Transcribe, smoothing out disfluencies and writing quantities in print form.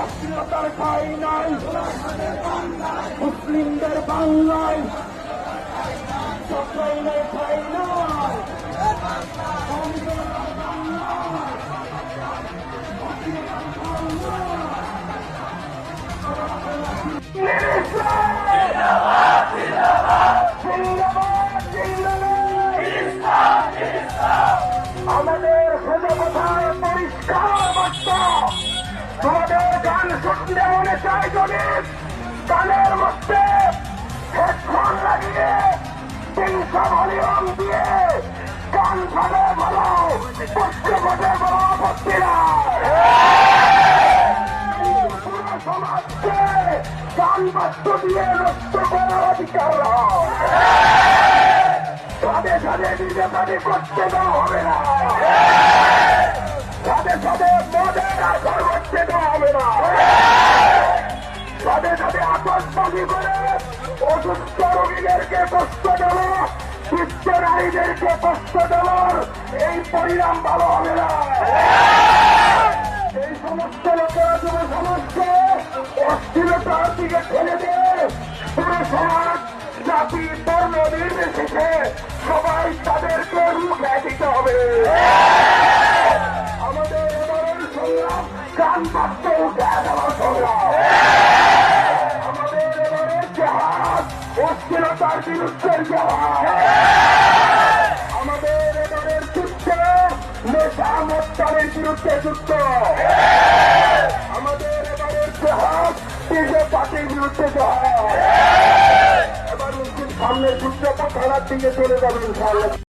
অশ্লীলতার ঠাঁই নাই মুসলিমদের বাংলায়, চক্রাইনের ঠাঁই নাই আমাদের সোজা কথায় পরিষ্কার বার্তা। তোমাদের গান শুনতে মনে চাই যদি গানের মধ্যে হেডফোন লাগিয়ে 300 ভলিউম দিয়ে গান ভাবে বলো, পক্ষে বলো ভক্তিরা পুরো সমাজকে গান বাদ্য দিয়ে নষ্ট করার অধিকার সাথে সাথে নির্যাতন করতে দেওয়া হবে না, সাথে সাথে মদের আসর করতে দেওয়া হবে না, সাথে সাথে আতঙ্কবাদী করে অসুস্থ রোগীদেরকে কষ্ট দেওয়া, সুস্থ নারীদেরকে কষ্ট দেওয়ার এই পরিণাম ভালো হবে না। এই সমস্ত লোকেরা যুব সমাজকে অস্থিরতার দিকে ঠেলে দিয়ে পুরো সমাজ জাতি বর্ণ নির্বিশেষে সবাই তাদেরকে রুখে দিতে হবে। আমাদের এবারের সংগ্রাম গান বাদ্য উঠে দেওয়ার সংগ্রাম, আমাদের এবারের জাহাজ অস্থিরতার বিরুদ্ধে জাহাজ, আমাদের এবারের যুদ্ধ নেশা মোত্তারের বিরুদ্ধে যুদ্ধ, আমাদের এবারের জাহাজ ডিজে পার্টির বিরুদ্ধে জাহাজ। এবার মুসলিম সামনে যুদ্ধ থানার দিকে চলে যাবেন।